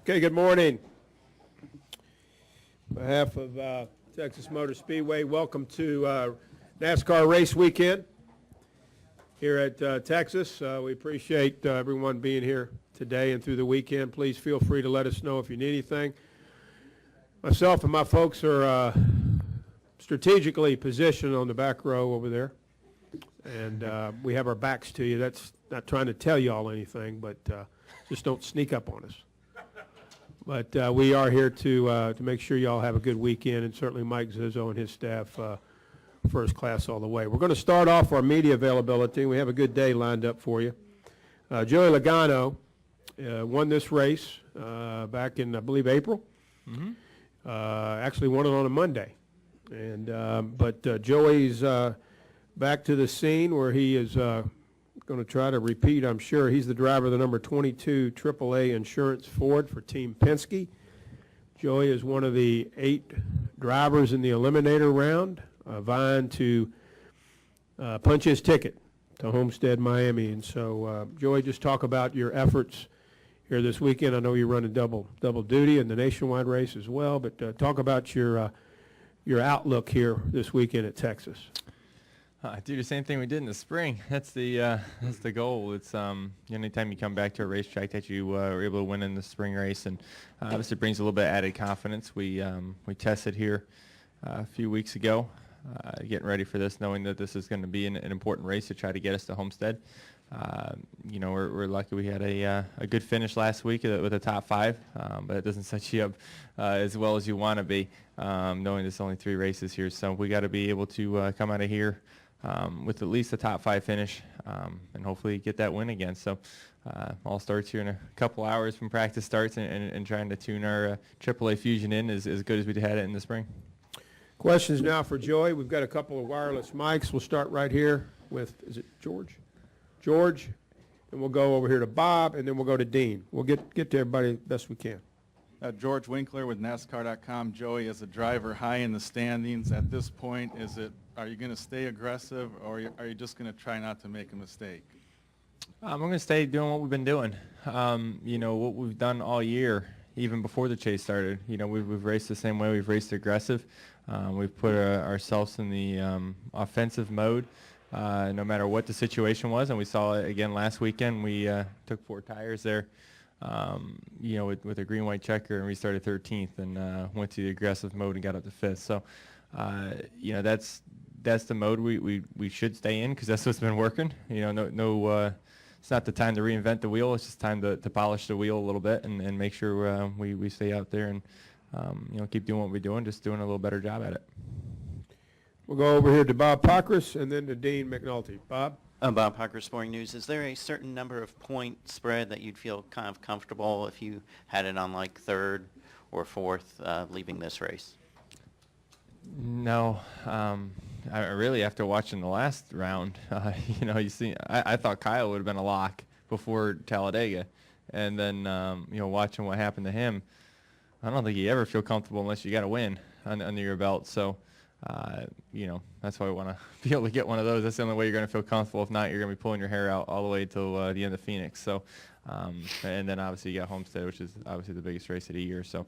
Okay, good morning. On behalf of Texas Motor Speedway, welcome to NASCAR race weekend here at Texas. We appreciate everyone being here today and through the weekend. Please feel free to let us know if you need anything. Myself and my folks are strategically positioned on the back row over there, and we have our backs to you. That's not trying to tell you all anything, but just don't sneak up on us. But we are here to make sure you all have a good weekend, and certainly Mike Zizzo and his staff first class all the way. We're going to start off our media availability. We have a good day lined up for you. Joey Logano won this race back in, I believe, April. Mm-hmm. Actually won it on a Monday. And but Joey's back to the scene where he is going to try to repeat, I'm sure. He's the driver of the number 22 AAA Insurance Ford for Team Penske. Joey is one of the 8 drivers in the eliminator round, vying to punch his ticket to Homestead, Miami. And so, Joey, just talk about your efforts here this weekend. I know you're running double duty in the nationwide race as well, but talk about your outlook here this weekend at Texas. Do the same thing we did in the spring. That's the goal. It's anytime you come back to a racetrack that you were able to win in the spring race, and obviously it brings a little bit of added confidence. We tested here a few weeks ago, getting ready for this, knowing that this is going to be an important race to try to get us to Homestead. We're lucky we had a good finish last week with a top 5, but it doesn't set you up as well as you want to be, knowing there's only 3 races here. So we got to be able to come out of here with at least a top 5 finish, and hopefully get that win again. So all starts here in a couple hours from practice starts, and trying to tune our AAA Fusion in as good as we had it in the spring. Questions now for Joey. We've got a couple of wireless mics. We'll start right here with, is it George? George, and we'll go over here to Bob, and then we'll go to Dean. We'll get to everybody best we can. George Winkler with NASCAR.com. Joey, as a driver high in the standings at this point, are you going to stay aggressive, or are you just going to try not to make a mistake? I'm going to stay doing what we've been doing. What we've done all year, even before the chase started. We've raced the same way. We've raced aggressive. We've put ourselves in the offensive mode, no matter what the situation was. And we saw it again last weekend. We took 4 tires there. With a green-white checker, and restarted 13th, and went to the aggressive mode and got up to 5th. So, that's the mode we should stay in, because that's what's been working. It's not the time to reinvent the wheel. It's just time to polish the wheel a little bit and make sure we stay out there and keep doing what we're doing, just doing a little better job at it. We'll go over here to Bob Pockris and then to Dean McNulty. Bob? Bob Pockris, Sporting News. Is there a certain number of point spread that you'd feel kind of comfortable if you had it on like 3rd or 4th leaving this race? No. I really, after watching the last round, I thought Kyle would have been a lock before Talladega. And then, watching what happened to him, I don't think you ever feel comfortable unless you got a win under your belt. So, that's why we want to be able to get one of those. That's the only way you're going to feel comfortable. If not, you're going to be pulling your hair out all the way till the end of Phoenix. So, and then obviously you got Homestead, which is obviously the biggest race of the year. So,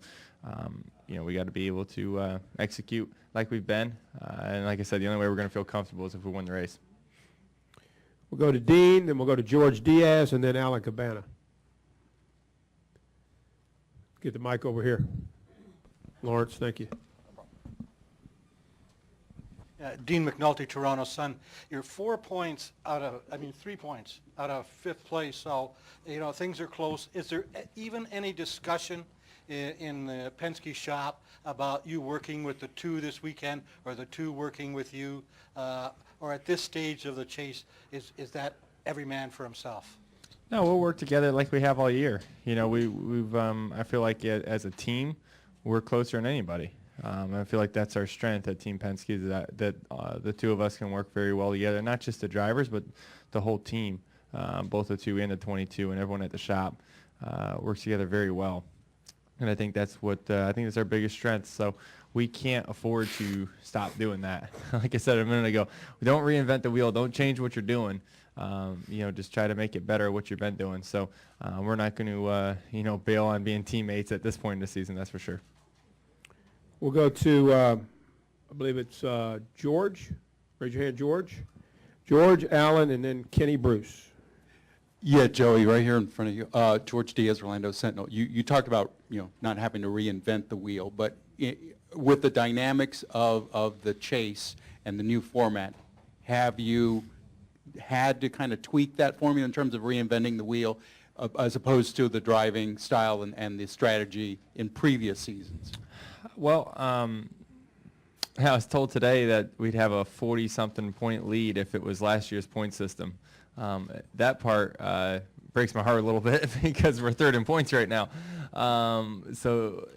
we got to be able to execute like we've been. And like I said, the only way we're going to feel comfortable is if we win the race. We'll go to Dean, then we'll go to George Diaz, and then Alan Cabana. Get the mic over here. Lawrence, thank you. Dean McNulty, Toronto Sun. You're 3 points out of 5th place. So, things are close. Is there even any discussion in the Penske shop about you working with the 2 this weekend, or the 2 working with you? Or at this stage of the chase, is that every man for himself? No, we'll work together like we have all year. We've I feel like as a team, we're closer than anybody. I feel like that's our strength at Team Penske, is that the 2 of us can work very well together, not just the drivers, but the whole team, both the 2 and the 22, and everyone at the shop works together very well. And I think that's our biggest strength. So we can't afford to stop doing that. Like I said a minute ago, we don't reinvent the wheel. Don't change what you're doing. just try to make it better what you've been doing. So we're not going to, bail on being teammates at this point in the season, that's for sure. We'll go to, I believe it's George. Raise your hand, George. George, Allen, and then Kenny Bruce. Yeah, Joey, right here in front of you. George Diaz, Orlando Sentinel. You talked about, not having to reinvent the wheel, but with the dynamics of the chase and the new format, have you had to kind of tweak that formula in terms of reinventing the wheel as opposed to the driving style and the strategy in previous seasons? Well, I was told today that we'd have a 40-something point lead if it was last year's point system. That part breaks my heart a little bit because we're third in points right now. So,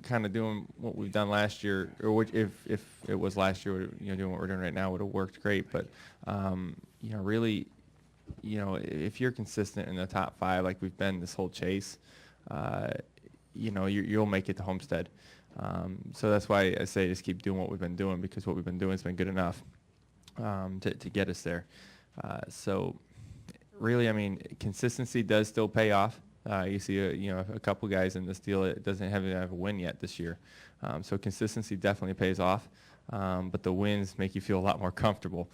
kind of doing what we've done last year, or which if it was last year, doing what we're doing right now would have worked great. But, really, if you're consistent in the top 5 like we've been this whole chase, you'll make it to Homestead. So that's why I say just keep doing what we've been doing, because what we've been doing has been good enough to get us there. So really, I mean, consistency does still pay off. You see, a couple guys in this deal, it doesn't have a win yet this year. So consistency definitely pays off, but the wins make you feel a lot more comfortable.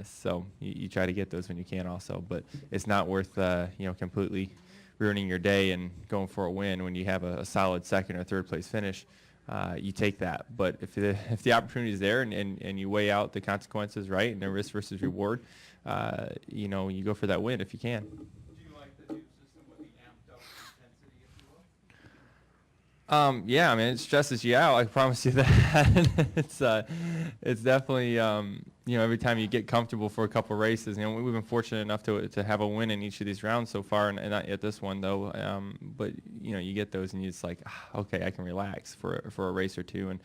So you try to get those when you can also, but it's not worth, completely ruining your day and going for a win when you have a solid second or third place finish. You take that. But if the opportunity is there and you weigh out the consequences, right, and the risk versus reward, you go for that win if you can. Do you like the new system with the amped up intensity, if you will? Yeah, I mean, it stresses you out. I promise you that. It's definitely, every time you get comfortable for a couple races, we've been fortunate enough to have a win in each of these rounds so far, and not yet this one though. But you get those, and it's like, okay, I can relax for a race or two, and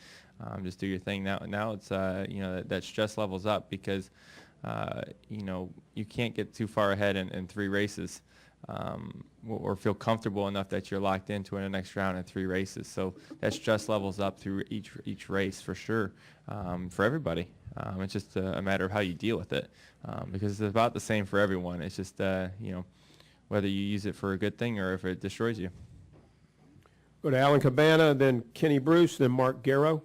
just do your thing. Now it's that stress levels up because you can't get too far ahead in 3 races. Or feel comfortable enough that you're locked into in the next round in 3 races. So that stress levels up through each race for sure, for everybody. It's just a matter of how you deal with it, because it's about the same for everyone. It's just whether you use it for a good thing or if it destroys you. Go to Alan Cabana, then Kenny Bruce, then Mark Garrow.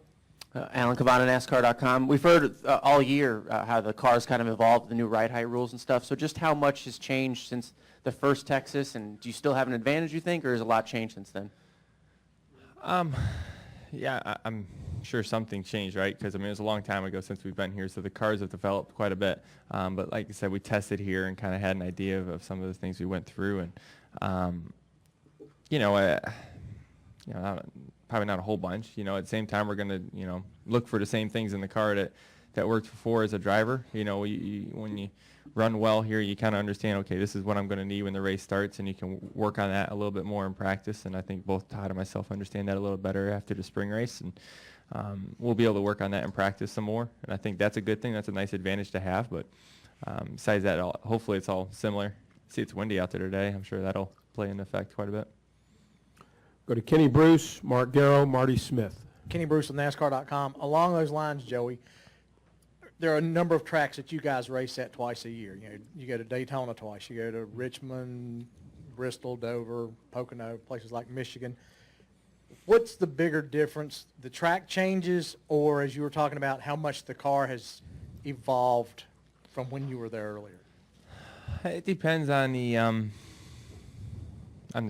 Alan Cabana, NASCAR.com. We've heard all year how the cars kind of evolved, the new ride height rules and stuff. So just how much has changed since the first Texas, and do you still have an advantage, you think, or has a lot changed since then? Yeah, I'm sure something changed, right? Because, it was a long time ago since we've been here, so the cars have developed quite a bit. But like I said, we tested here and kind of had an idea of some of the things we went through. And, probably not a whole bunch. At the same time, we're going to, look for the same things in the car that worked before as a driver. When you run well here, you kind of understand, okay, this is what I'm going to need when the race starts, and you can work on that a little bit more in practice. And I think both Todd and myself understand that a little better after the spring race, and we'll be able to work on that in practice some more. And I think that's a good thing. That's a nice advantage to have. But besides that, hopefully it's all similar. See, it's windy out there today. I'm sure that'll play into effect quite a bit. Go to Kenny Bruce, Mark Garrow, Marty Smith. Kenny Bruce with NASCAR.com. Along those lines, Joey, there are a number of tracks that you guys race at twice a year. You go to Daytona twice. You go to Richmond, Bristol, Dover, Pocono, places like Michigan. What's the bigger difference? The track changes, or as you were talking about, how much the car has evolved from when you were there earlier? It depends on the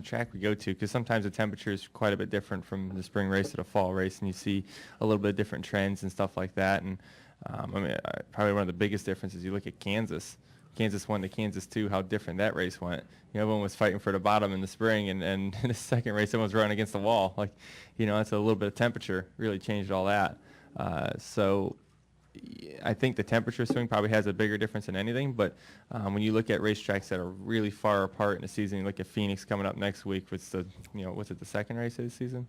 track we go to, because sometimes the temperature is quite a bit different from the spring race to the fall race, and you see a little bit of different trends and stuff like that. And probably one of the biggest differences, you look at Kansas. Kansas 1 to Kansas 2, how different that race went. Everyone was fighting for the bottom in the spring, and in the second race, everyone's running against the wall. It's a little bit of temperature really changed all that. So I think the temperature swing probably has a bigger difference than anything, but when you look at racetracks that are really far apart in the season, you look at Phoenix coming up next week, what's the second race of the season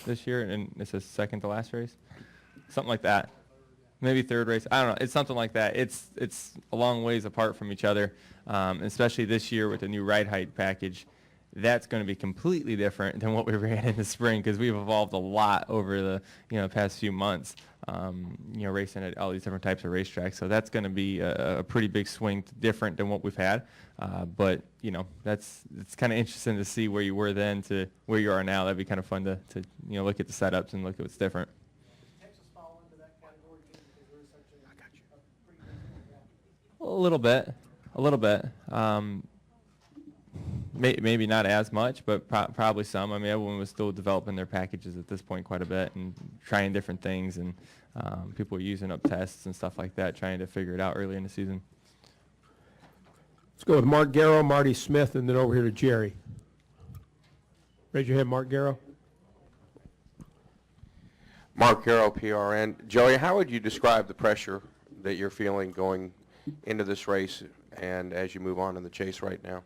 this year, and it's the second to last race? Something like that. Maybe third race. I don't know. It's something like that. It's a long ways apart from each other, especially this year with the new ride height package. That's going to be completely different than what we ran in the spring, because we've evolved a lot over the past few months. racing at all these different types of racetracks. So that's going to be a pretty big swing, different than what we've had. But it's kind of interesting to see where you were then to where you are now. That'd be kind of fun to look at the setups and look at what's different. A little bit. Maybe not as much, but probably some. I mean, everyone was still developing their packages at this point quite a bit and trying different things, and people were using up tests and stuff like that, trying to figure it out early in the season. Let's go with Mark Garrow, Marty Smith, and then over here to Jerry. Raise your hand, Mark Garrow. Mark Garrow, PRN. Joey, how would you describe the pressure that you're feeling going into this race and as you move on in the chase right now?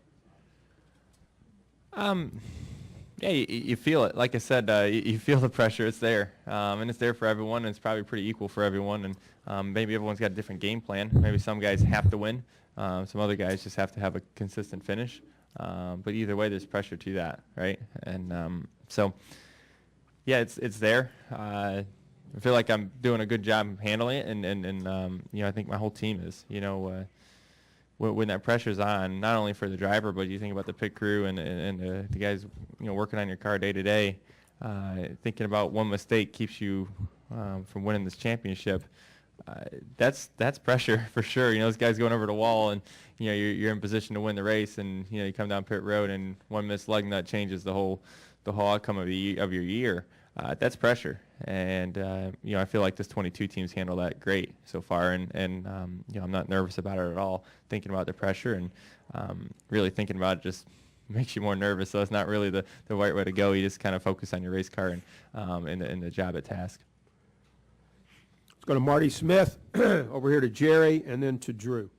Yeah, you feel it. Like I said, you feel the pressure. It's there, and it's there for everyone, and it's probably pretty equal for everyone. And maybe everyone's got a different game plan. Maybe some guys have to win. Some other guys just have to have a consistent finish. But either way, there's pressure to that, right? And so, yeah, it's there. I feel like I'm doing a good job handling it, and I think my whole team is. When that pressure's on, not only for the driver, but you think about the pit crew and the guys working on your car day to day, thinking about one mistake keeps you from winning this championship. That's pressure for sure. Those guys going over the wall, and you're in position to win the race, and you come down pit road, and one missed lug nut changes the whole outcome of your year. That's pressure, and I feel like this 22 teams handle that great so far, and I'm not nervous about it at all. Thinking about the pressure and really thinking about it just makes you more nervous. So it's not really the right way to go. You just kind of focus on your race car and the job at task. Let's go to Marty Smith, over here to Jerry, and then to Drew.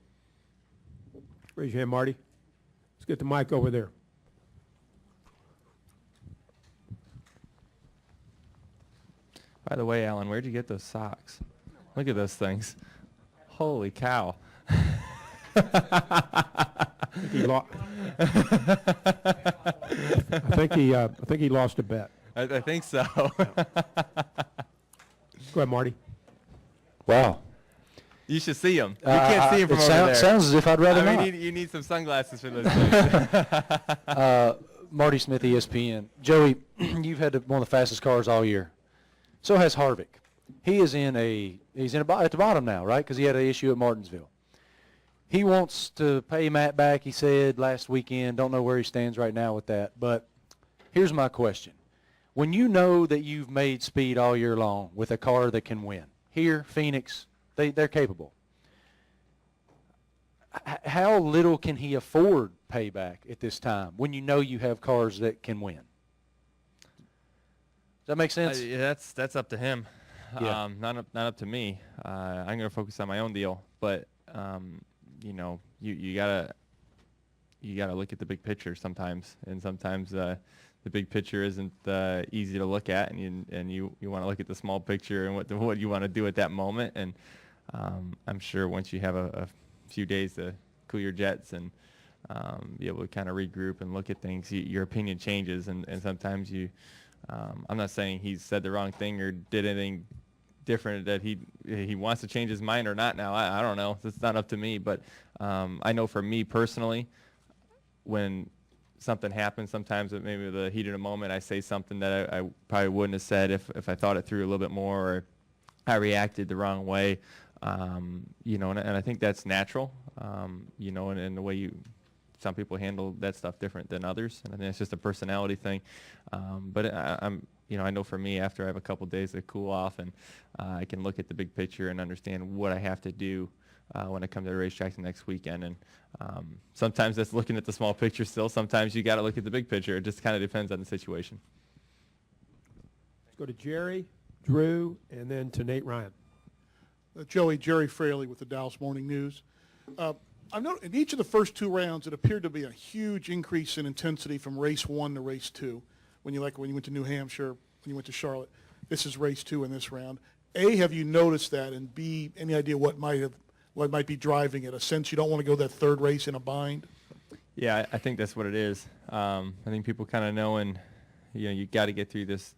Raise your hand, Marty. Let's get the mic over there. By the way, Alan, where'd you get those socks? Look at those things. Holy cow. I think he lost a bet. I think so. Go ahead, Marty. Wow. You should see them. You can't see them from over there. Sounds as if I'd rather not. You need some sunglasses for those things. Marty Smith, ESPN. Joey, you've had one of the fastest cars all year. So has Harvick. He's at the bottom now, right? Because he had an issue at Martinsville. He wants to pay Matt back, he said last weekend. Don't know where he stands right now with that. But here's my question. When you know that you've made speed all year long with a car that can win, here, Phoenix, they're capable. How little can he afford payback at this time when you know you have cars that can win? Does that make sense? Yeah, that's up to him. Yeah. Not up to me. I'm going to focus on my own deal, but you gotta look at the big picture sometimes, and sometimes the big picture isn't easy to look at, and you want to look at the small picture and what you want to do at that moment. And I'm sure once you have a few days to cool your jets and be able to kind of regroup and look at things, your opinion changes, and sometimes you. I'm not saying he said the wrong thing or did anything different that he wants to change his mind or not now. I don't know. It's not up to me. But I know for me personally, when something happens, sometimes it maybe the heat of the moment, I say something that I probably wouldn't have said if I thought it through a little bit more, or I reacted the wrong way. And I think that's natural, and the way some people handle that stuff different than others, and I think it's just a personality thing. But I know for me, after I have a couple days to cool off, and I can look at the big picture and understand what I have to do when I come to the racetrack the next weekend. And sometimes that's looking at the small picture still. Sometimes you got to look at the big picture. It just kind of depends on the situation. Let's go to Jerry, Drew, and then to Nate Ryan. Jerry Fraley with the Dallas Morning News. I've noticed in each of the first two rounds, it appeared to be a huge increase in intensity from race 1 to race 2. When you went to New Hampshire, when you went to Charlotte, this is race 2 in this round. A, have you noticed that? And B, any idea what might be driving it? A sense you don't want to go that third race in a bind? Yeah, I think that's what it is. I think people kind of know, and you got to get through this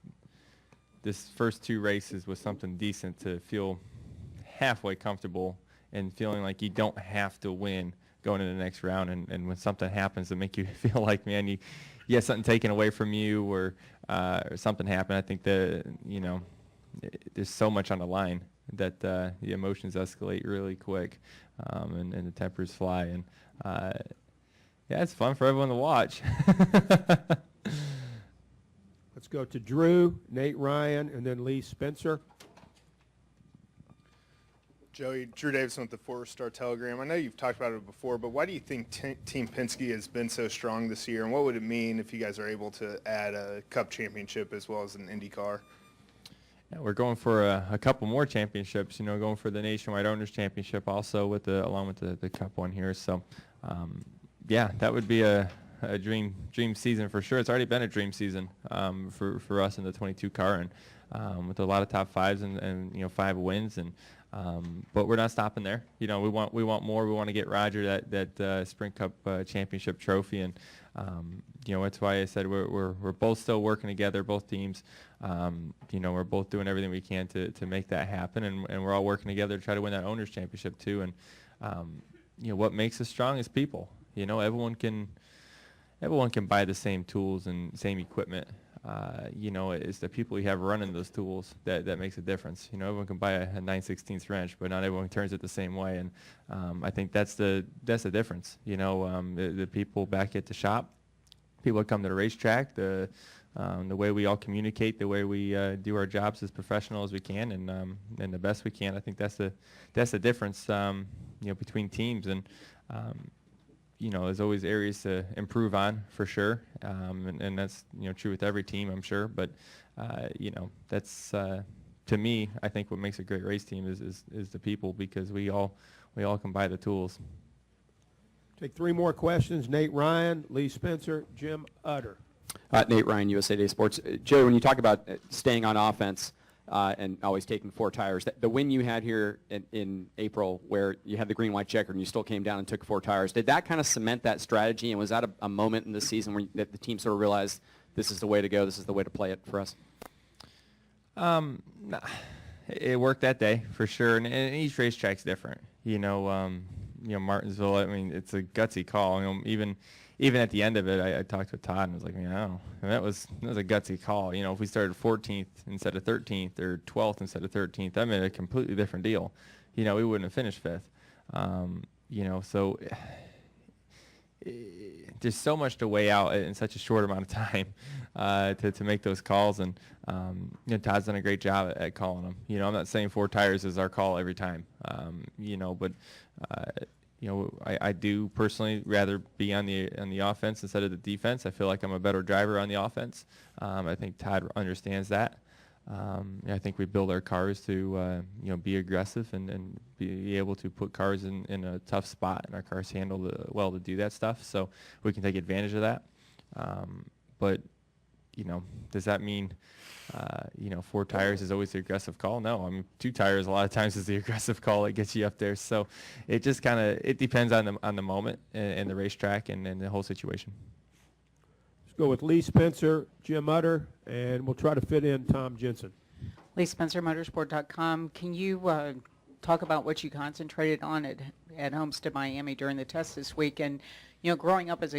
this first 2 races was something decent to feel halfway comfortable and feeling like you don't have to win going into the next round. And when something happens to make you feel like, man, you get something taken away from you or something happened, I think that, there's so much on the line that the emotions escalate really quick, and the tempers fly. And yeah, it's fun for everyone to watch. Let's go to Drew, Nate Ryan, and then Lee Spencer. Joey, Drew Davidson with the Four-Star Telegram. I know you've talked about it before, but why do you think Team Penske has been so strong this year, and what would it mean if you guys are able to add a Cup championship as well as an IndyCar? Yeah, we're going for a couple more championships, going for the Nationwide Owners Championship also along with the Cup one here. So, yeah, that would be a dream season for sure. It's already been a dream season for us in the 22 car, and with a lot of top 5s and 5 wins, and but we're not stopping there. We want more. We want to get Roger that Sprint Cup championship trophy, and that's why I said we're both still working together, both teams. We're both doing everything we can to make that happen, and we're all working together to try to win that Owners Championship too. And what makes us strong is people. Everyone can buy the same tools and same equipment. It's the people you have running those tools that makes a difference. Everyone can buy a 9/16 wrench, but not everyone turns it the same way. And I think that's the difference. The people back at the shop, people that come to the racetrack, the way we all communicate, the way we do our jobs as professional as we can, and the best we can. I think that's the difference. Between teams, and there's always areas to improve on for sure, and that's true with every team, I'm sure. But that's to me, I think what makes a great race team is the people, because we all can buy the tools. Take 3 more questions. Nate Ryan, Lee Spencer, Jim Utter. Nate Ryan, USA Today Sports. Joey, when you talk about staying on offense and always taking 4 tires, the win you had here in April where you had the green-white checker and you still came down and took 4 tires, did that kind of cement that strategy, and was that a moment in the season where that the team sort of realized this is the way to go, this is the way to play it for us? It worked that day for sure, and each racetrack's different. Martinsville, I mean, it's a gutsy call. Even at the end of it, I talked with Todd and was like, that was a gutsy call. If we started 14th instead of 13th or 12th instead of 13th, that made a completely different deal. We wouldn't have finished 5th. So there's so much to weigh out in such a short amount of time to make those calls. And Todd's done a great job at calling them. I'm not saying 4 tires is our call every time. But I do personally rather be on the offense instead of the defense. I feel like I'm a better driver on the offense. I think Todd understands that. I think we build our cars to be aggressive and be able to put cars in a tough spot, and our cars handle well to do that stuff. So we can take advantage of that. But does that mean 4 tires is always the aggressive call? No, I mean 2 tires a lot of times is the aggressive call that gets you up there. So it just it depends on the moment and the racetrack and the whole situation. Let's go with Lee Spencer, Jim Utter, and we'll try to fit in Tom Jensen. Lee Spencer, Motorsport.com. Can you talk about what you concentrated on at Homestead, Miami during the test this week? And growing up as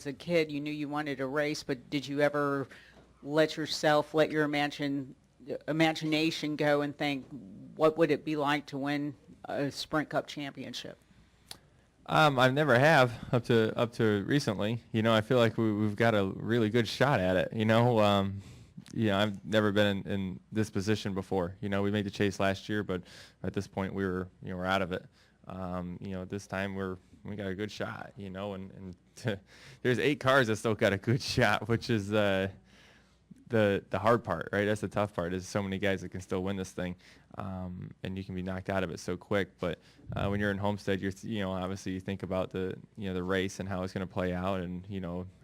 a kid, you knew you wanted to race, but did you ever let your imagination go and think, what would it be like to win a Sprint Cup championship? I never have up to recently. I feel like we've got a really good shot at it. I've never been in this position before. We made the chase last year, but at this point we're out of it. This time we got a good shot. And there's 8 cars that still got a good shot, which is the hard part, right? That's the tough part. Is so many guys that can still win this thing, and you can be knocked out of it so quick. But when you're in Homestead, obviously you think about the race and how it's going to play out, and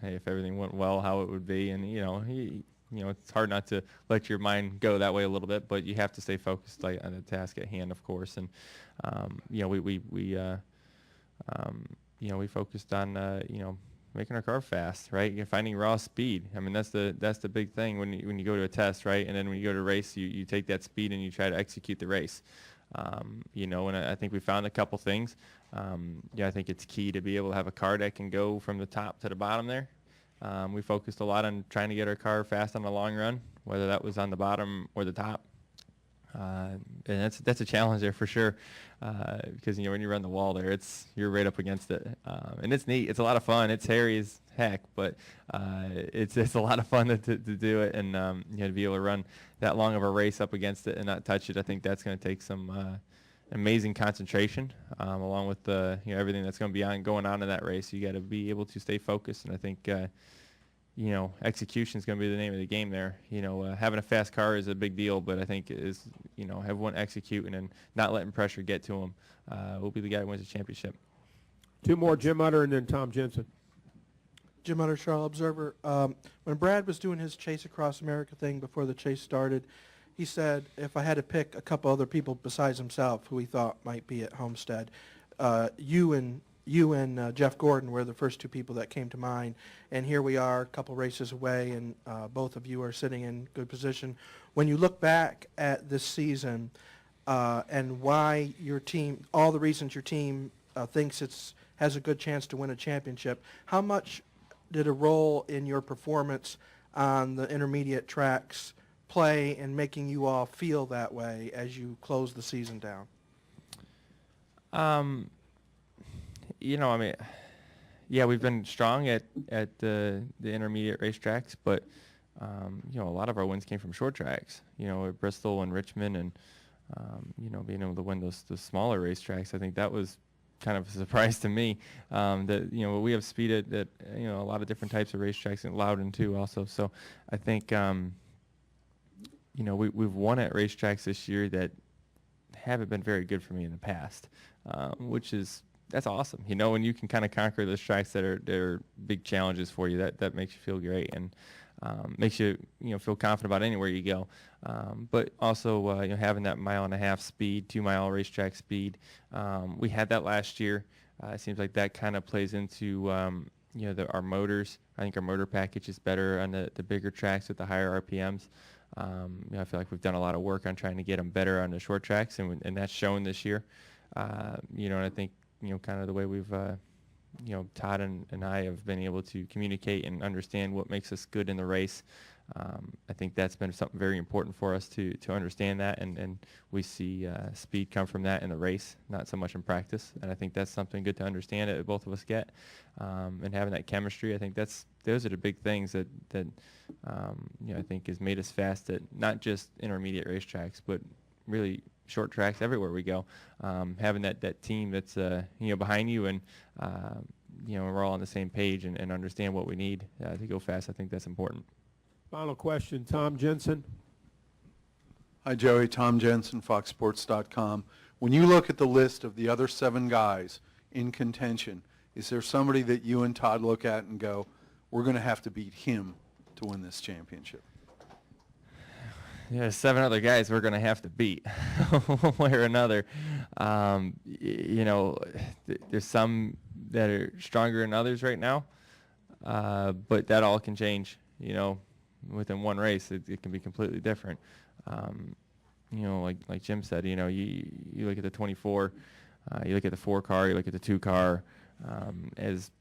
hey, if everything went well, how it would be, and it's hard not to let your mind go that way a little bit, but you have to stay focused on the task at hand, of course. And we focused on making our car fast, right? You're finding raw speed. I mean, that's the big thing when you go to a test, right? And then when you go to a race, you take that speed and you try to execute the race. And I think we found a couple things. I think it's key to be able to have a car that can go from the top to the bottom there. We focused a lot on trying to get our car fast on the long run, whether that was on the bottom or the top. And that's a challenge there for sure, because when you run the wall there, you're right up against it, and it's neat. It's a lot of fun. It's hairy as heck, but it's a lot of fun to do it, and to be able to run that long of a race up against it and not touch it. I think that's going to take some amazing concentration, along with everything that's going to be going on in that race. You got to be able to stay focused, and I think execution is going to be the name of the game there. Having a fast car is a big deal, but I think everyone executing and not letting pressure get to them will be the guy who wins the championship. Two more, Jim Utter and then Tom Jensen. Jim Utter, Charlotte Observer. When Brad was doing his Chase Across America thing before the chase started, he said if I had to pick a couple other people besides himself who he thought might be at Homestead, you and Jeff Gordon were the first two people that came to mind. And here we are a couple races away, and both of you are sitting in good position. When you look back at this season and why your team, all the reasons your team thinks has a good chance to win a championship, how much did a role in your performance on the intermediate tracks play in making you all feel that way as you close the season down? We've been strong at the intermediate racetracks, but a lot of our wins came from short tracks. At Bristol and Richmond, and being able to win those smaller racetracks. I think that was kind of a surprise to me. That we have speed at a lot of different types of racetracks, and Loudon too also. So I think we've won at racetracks this year that haven't been very good for me in the past, that's awesome. When you can kind of conquer those tracks that are big challenges for you, that makes you feel great, and makes you feel confident about anywhere you go. But also having that 1.5 mile speed, 2 mile racetrack speed, we had that last year. It seems like that kind of plays into our motors. I think our motor package is better on the bigger tracks with the higher RPMs. I feel like we've done a lot of work on trying to get them better on the short tracks, and that's shown this year. And I think kind of the way we've Todd and I have been able to communicate and understand what makes us good in the race. I think that's been something very important for us to understand that, and we see speed come from that in the race, not so much in practice. And I think that's something good to understand that both of us get, and having that chemistry. I think those are the big things that I think has made us fast at not just intermediate racetracks, but really short tracks everywhere we go. Having that team that's behind you, and we're all on the same page and understand what we need to go fast. I think that's important. Final question, Tom Jensen. Hi, Joey. Tom Jensen, FoxSports.com. When you look at the list of the other 7 guys in contention, is there somebody that you and Todd look at and go, we're going to have to beat him to win this championship? Yeah, 7 other guys we're going to have to beat one way or another. There's some that are stronger than others right now, but that all can change. Within one race, it can be completely different. Like Jim said, you look at the 24, you look at the 4 car, you look at the 2 car as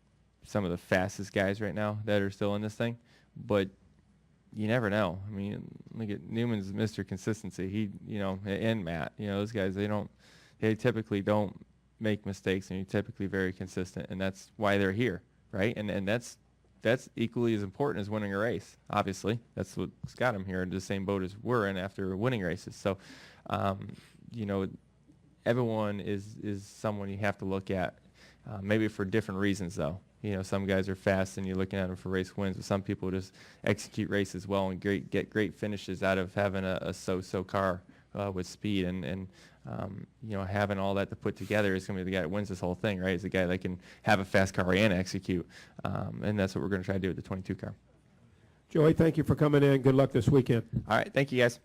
some of the fastest guys right now that are still in this thing, but you never know. I mean, look at Newman's Mr. Consistency. He, and Matt, those guys, they typically don't make mistakes, and you're typically very consistent, and that's why they're here, right? And that's equally as important as winning a race. Obviously, that's what's got them here in the same boat as we're in after winning races. So, everyone is someone you have to look at, maybe for different reasons though. Some guys are fast and you're looking at them for race wins, but some people just execute races well and get great finishes out of having a so-so car with speed, and having all that to put together is going to be the guy that wins this whole thing, right? Is the guy that can have a fast car and execute, and that's what we're going to try to do with the 22 car. Joey, thank you for coming in. Good luck this weekend. All right, thank you guys.